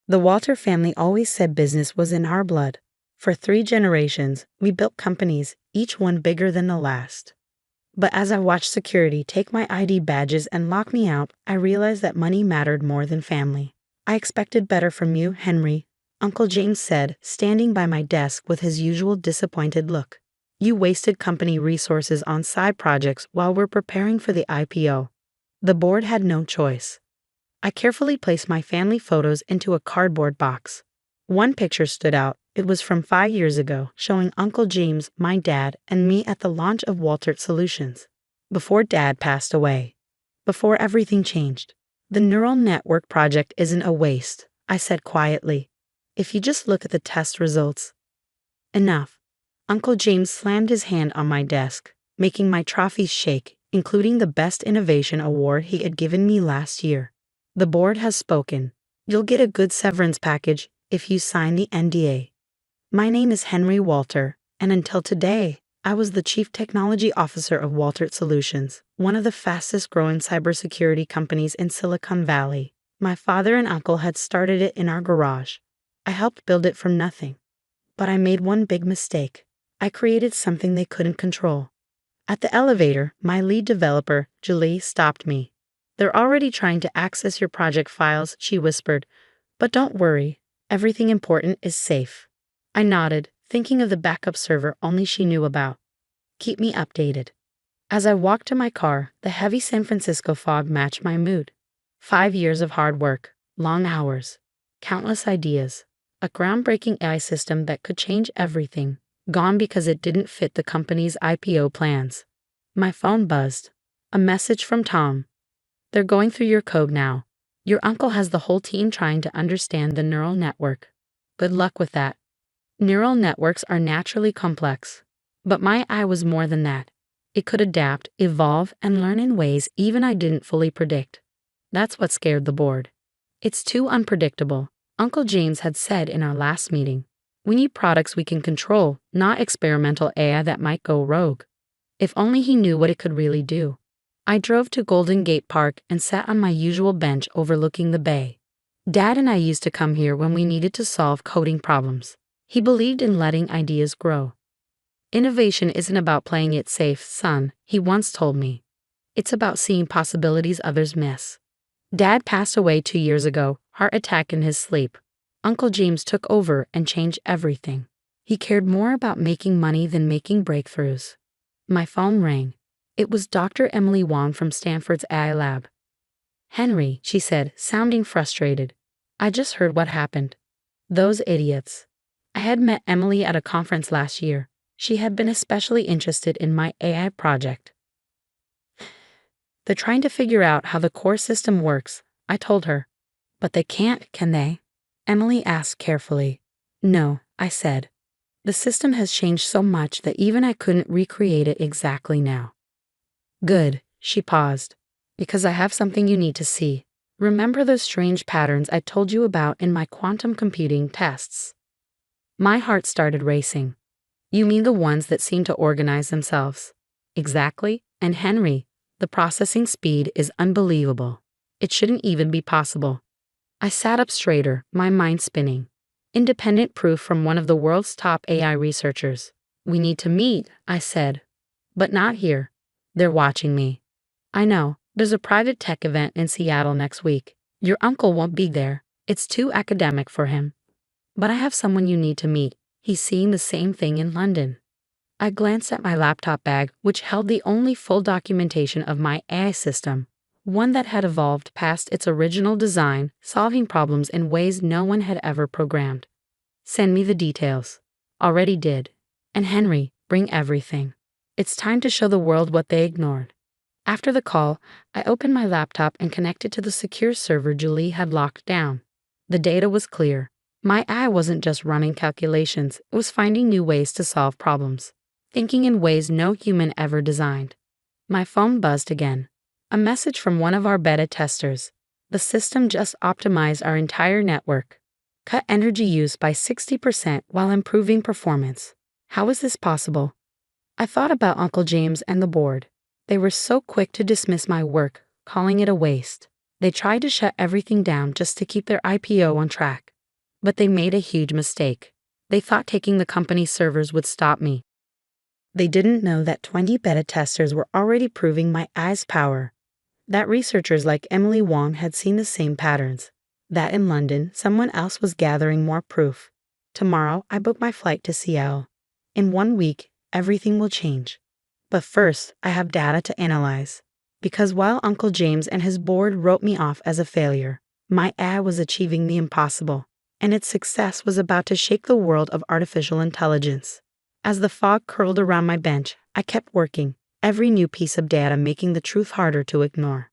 The Walter family always said business was in our blood. For 3 generations, we built companies, each one bigger than the last. But as I watched security take my ID badges and lock me out, I realized that money mattered more than family. I expected better from you, Henry, Uncle James said, standing by my desk with his usual disappointed look. You wasted company resources on side projects while we're preparing for the IPO. The board had no choice. I carefully placed my family photos into a cardboard box. One picture stood out. It was from 5 years ago, showing Uncle James, my dad, and me at the launch of Walter Solutions. Before Dad passed away. Before everything changed. The neural network project isn't a waste, I said quietly. If you just look at the test results. Enough. Uncle James slammed his hand on my desk, making my trophies shake, including the Best Innovation Award he had given me last year. The board has spoken. You'll get a good severance package if you sign the NDA. My name is Henry Walter, and until today, I was the Chief Technology Officer of Walter Solutions, one of the fastest growing cybersecurity companies in Silicon Valley. My father and uncle had started it in our garage. I helped build it from nothing. But I made one big mistake. I created something they couldn't control. At the elevator, my lead developer, Julie, stopped me. They're already trying to access your project files, she whispered. But don't worry, everything important is safe. I nodded, thinking of the backup server only she knew about. Keep me updated. As I walked to my car, the heavy San Francisco fog matched my mood. 5 years of hard work, long hours, countless ideas, a groundbreaking AI system that could change everything, gone because it didn't fit the company's IPO plans. My phone buzzed. A message from Tom. They're going through your code now. Your uncle has the whole team trying to understand the neural network. Good luck with that. Neural networks are naturally complex. But my eye was more than that. It could adapt, evolve, and learn in ways even I didn't fully predict. That's what scared the board. It's too unpredictable, Uncle James had said in our last meeting. We need products we can control, not experimental AI that might go rogue. If only he knew what it could really do. I drove to Golden Gate Park and sat on my usual bench overlooking the bay. Dad and I used to come here when we needed to solve coding problems. He believed in letting ideas grow. Innovation isn't about playing it safe, son, he once told me. It's about seeing possibilities others miss. Dad passed away 2 years ago, heart attack in his sleep. Uncle James took over and changed everything. He cared more about making money than making breakthroughs. My phone rang. It was Dr. Emily Wong from Stanford's AI lab. Henry, she said, sounding frustrated. I just heard what happened. Those idiots. I had met Emily at a conference last year. She had been especially interested in my AI project. They're trying to figure out how the core system works, I told her. But they can't, can they? Emily asked carefully. No, I said. The system has changed so much that even I couldn't recreate it exactly now. Good, she paused. Because I have something you need to see. Remember those strange patterns I told you about in my quantum computing tests? My heart started racing. You mean the ones that seem to organize themselves? Exactly, and Henry, the processing speed is unbelievable. It shouldn't even be possible. I sat up straighter, my mind spinning. Independent proof from one of the world's top AI researchers. We need to meet, I said. But not here. They're watching me. I know, there's a private tech event in Seattle next week. Your uncle won't be there. It's too academic for him. But I have someone you need to meet. He's seeing the same thing in London. I glanced at my laptop bag, which held the only full documentation of my AI system, one that had evolved past its original design, solving problems in ways no one had ever programmed. Send me the details. Already did. And Henry, bring everything. It's time to show the world what they ignored. After the call, I opened my laptop and connected to the secure server Julie had locked down. The data was clear. My AI wasn't just running calculations, it was finding new ways to solve problems, thinking in ways no human ever designed. My phone buzzed again. A message from one of our beta testers. The system just optimized our entire network. Cut energy use by 60% while improving performance. How is this possible? I thought about Uncle James and the board. They were so quick to dismiss my work, calling it a waste. They tried to shut everything down just to keep their IPO on track. But they made a huge mistake. They thought taking the company's servers would stop me. They didn't know that 20 beta testers were already proving my AI's power. That researchers like Emily Wong had seen the same patterns. That in London, someone else was gathering more proof. Tomorrow, I book my flight to Seattle. In 1 week, everything will change. But first, I have data to analyze. Because while Uncle James and his board wrote me off as a failure, my AI was achieving the impossible, and its success was about to shake the world of artificial intelligence. As the fog curled around my bench, I kept working, every new piece of data making the truth harder to ignore.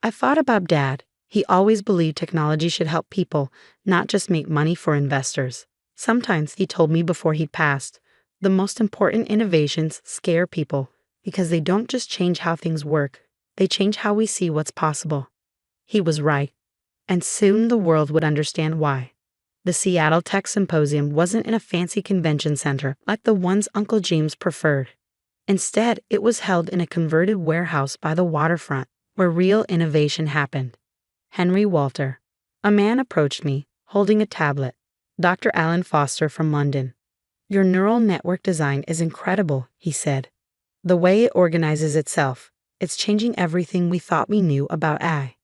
I thought about Dad. He always believed technology should help people, not just make money for investors. Sometimes, he told me before he passed, the most important innovations scare people because they don't just change how things work, they change how we see what's possible. He was right, and soon the world would understand why. The Seattle Tech Symposium wasn't in a fancy convention center like the ones Uncle James preferred. Instead, it was held in a converted warehouse by the waterfront, where real innovation happened. Henry Walter. A man approached me, holding a tablet. Dr. Alan Foster from London. Your neural network design is incredible, he said. The way it organizes itself, it's changing everything we thought we knew about AI.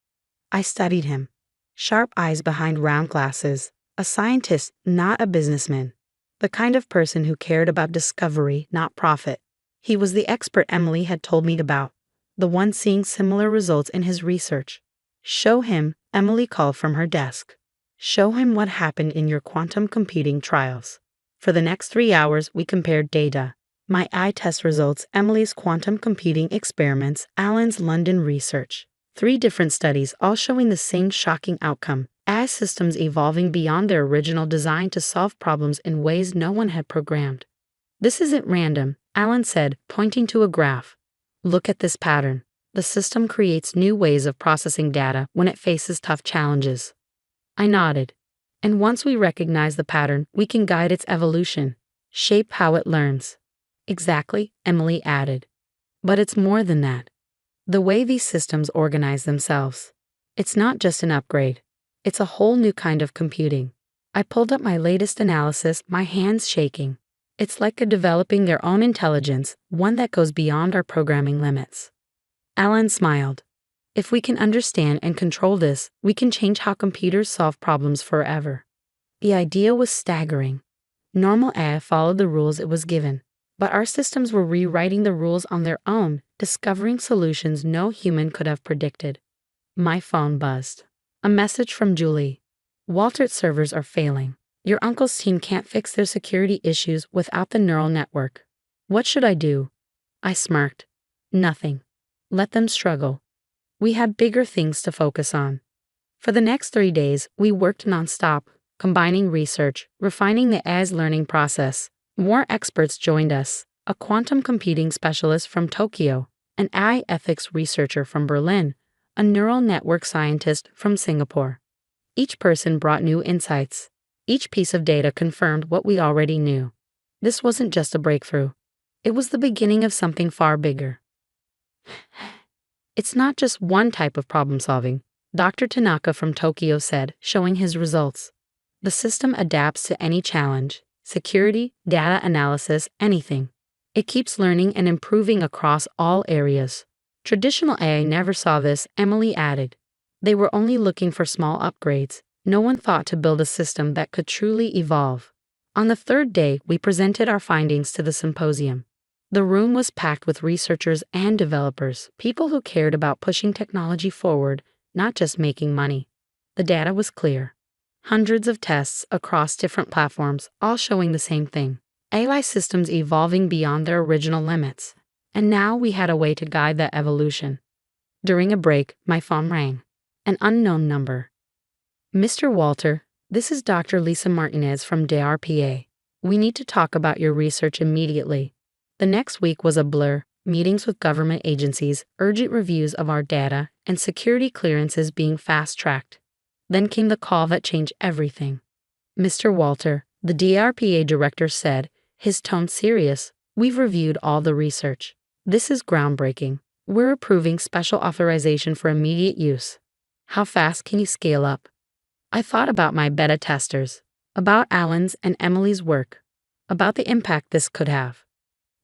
I studied him. Sharp eyes behind round glasses, a scientist, not a businessman. The kind of person who cared about discovery, not profit. He was the expert Emily had told me about, the one seeing similar results in his research. Show him, Emily called from her desk. Show him what happened in your quantum computing trials. For the next 3 hours, we compared data. My eye test results, Emily's quantum computing experiments, Alan's London research. 3 different studies, all showing the same shocking outcome. AI systems evolving beyond their original design to solve problems in ways no one had programmed. This isn't random, Alan said, pointing to a graph. Look at this pattern. The system creates new ways of processing data when it faces tough challenges. I nodded. And once we recognize the pattern, we can guide its evolution, shape how it learns. Exactly, Emily added. But it's more than that. The way these systems organize themselves. It's not just an upgrade. It's a whole new kind of computing. I pulled up my latest analysis, my hands shaking. It's like developing their own intelligence, one that goes beyond our programming limits. Alan smiled. If we can understand and control this, we can change how computers solve problems forever. The idea was staggering. Normal AI followed the rules it was given, but our systems were rewriting the rules on their own, discovering solutions no human could have predicted. My phone buzzed. A message from Julie. Walter's servers are failing. Your uncle's team can't fix their security issues without the neural network. What should I do? I smirked. Nothing. Let them struggle. We had bigger things to focus on. For the next 3 days, we worked nonstop, combining research, refining the AI's learning process. More experts joined us, a quantum computing specialist from Tokyo, an AI ethics researcher from Berlin, a neural network scientist from Singapore. Each person brought new insights. Each piece of data confirmed what we already knew. This wasn't just a breakthrough. It was the beginning of something far bigger. It's not just one type of problem solving, Dr. Tanaka from Tokyo said, showing his results. The system adapts to any challenge, security, data analysis, anything. It keeps learning and improving across all areas. Traditional AI never saw this, Emily added. They were only looking for small upgrades. No one thought to build a system that could truly evolve. On the 3rd day, we presented our findings to the symposium. The room was packed with researchers and developers, people who cared about pushing technology forward, not just making money. The data was clear. Hundreds of tests across different platforms, all showing the same thing. AI systems evolving beyond their original limits. And now we had a way to guide that evolution. During a break, my phone rang. An unknown number. Mr. Walter, this is Dr. Lisa Martinez from DRPA. We need to talk about your research immediately. The next week was a blur, meetings with government agencies, urgent reviews of our data, and security clearances being fast-tracked. Then came the call that changed everything. Mr. Walter, the DRPA director said, his tone serious, we've reviewed all the research. This is groundbreaking. We're approving special authorization for immediate use. How fast can you scale up? I thought about my beta testers, about Alan's and Emily's work, about the impact this could have.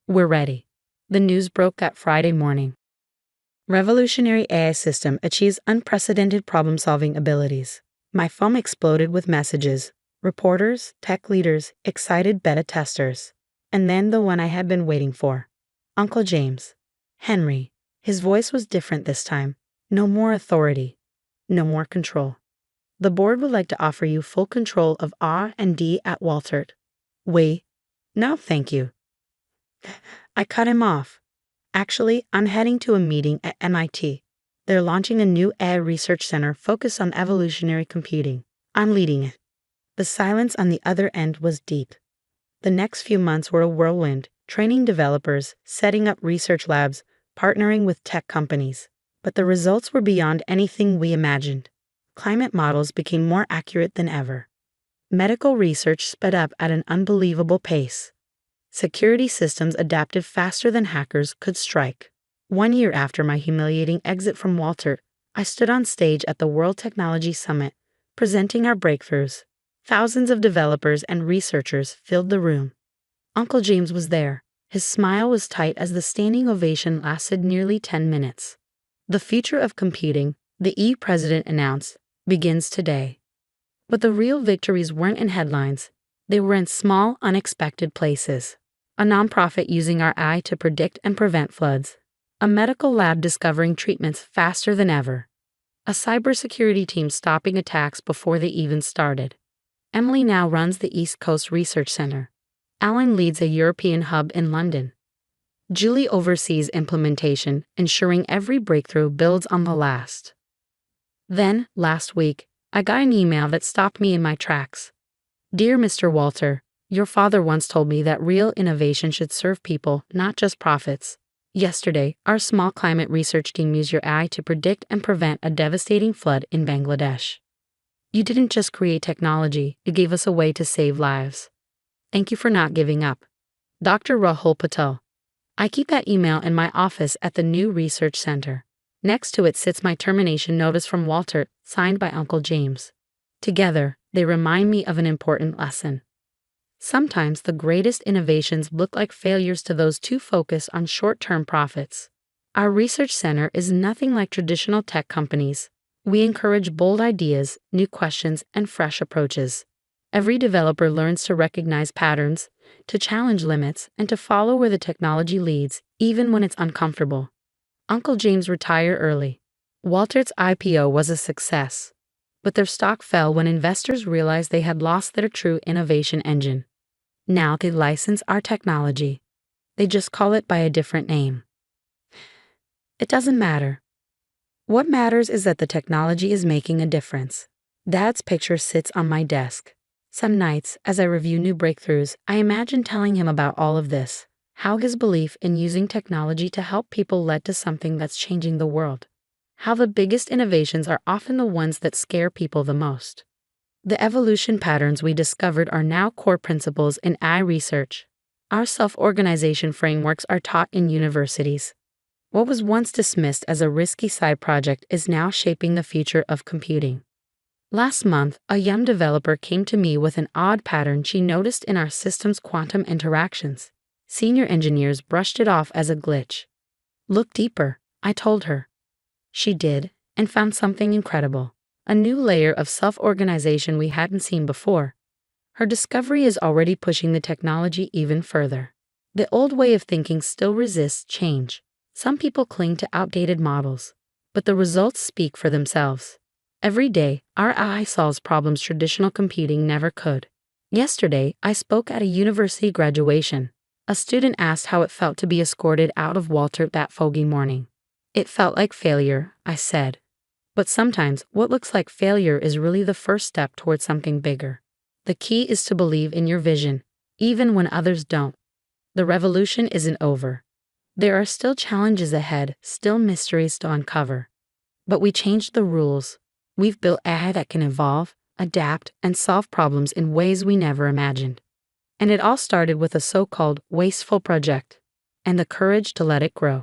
We're ready. The news broke that Friday morning. Revolutionary AI system achieves unprecedented problem-solving abilities. My phone exploded with messages. Reporters, tech leaders, excited beta testers. And then the one I had been waiting for. Uncle James. Henry. His voice was different this time. No more authority. No more control. The board would like to offer you full control of R&D at Waltert. No, thank you. I cut him off. Actually, I'm heading to a meeting at MIT. They're launching a new AI research center focused on evolutionary computing. I'm leading it. The silence on the other end was deep. The next few months were a whirlwind, training developers, setting up research labs, partnering with tech companies. But the results were beyond anything we imagined. Climate models became more accurate than ever. Medical research sped up at an unbelievable pace. Security systems adapted faster than hackers could strike. 1 year after my humiliating exit from Waltert, I stood on stage at the World Technology Summit, presenting our breakthroughs. Thousands of developers and researchers filled the room. Uncle James was there. His smile was tight as the standing ovation lasted nearly 10 minutes. The future of computing, the president announced, begins today. But the real victories weren't in headlines. They were in small, unexpected places. A nonprofit using our AI to predict and prevent floods. A medical lab discovering treatments faster than ever. A cybersecurity team stopping attacks before they even started. Emily now runs the East Coast Research Center. Alan leads a European hub in London. Julie oversees implementation, ensuring every breakthrough builds on the last. Then, last week, I got an email that stopped me in my tracks. Dear Mr. Walter, your father once told me that real innovation should serve people, not just profits. Yesterday, our small climate research team used your AI to predict and prevent a devastating flood in Bangladesh. You didn't just create technology, you gave us a way to save lives. Thank you for not giving up. Dr. Rahul Patel. I keep that email in my office at the new research center. Next to it sits my termination notice from Waltert, signed by Uncle James. Together, they remind me of an important lesson. Sometimes the greatest innovations look like failures to those too focused on short-term profits. Our research center is nothing like traditional tech companies. We encourage bold ideas, new questions, and fresh approaches. Every developer learns to recognize patterns, to challenge limits, and to follow where the technology leads, even when it's uncomfortable. Uncle James retired early. Waltert's IPO was a success. But their stock fell when investors realized they had lost their true innovation engine. Now they license our technology. They just call it by a different name. It doesn't matter. What matters is that the technology is making a difference. Dad's picture sits on my desk. Some nights, as I review new breakthroughs, I imagine telling him about all of this, how his belief in using technology to help people led to something that's changing the world. How the biggest innovations are often the ones that scare people the most. The evolution patterns we discovered are now core principles in AI research. Our self-organization frameworks are taught in universities. What was once dismissed as a risky side project is now shaping the future of computing. Last month, a young developer came to me with an odd pattern she noticed in our system's quantum interactions. Senior engineers brushed it off as a glitch. Look deeper, I told her. She did, and found something incredible. A new layer of self-organization we hadn't seen before. Her discovery is already pushing the technology even further. The old way of thinking still resists change. Some people cling to outdated models, but the results speak for themselves. Every day, our AI solves problems traditional computing never could. Yesterday, I spoke at a university graduation. A student asked how it felt to be escorted out of Waltert that foggy morning. It felt like failure, I said. But sometimes what looks like failure is really the first step towards something bigger. The key is to believe in your vision, even when others don't. The revolution isn't over. There are still challenges ahead, still mysteries to uncover. But we changed the rules. We've built AI that can evolve, adapt, and solve problems in ways we never imagined. And it all started with a so-called wasteful project, and the courage to let it grow.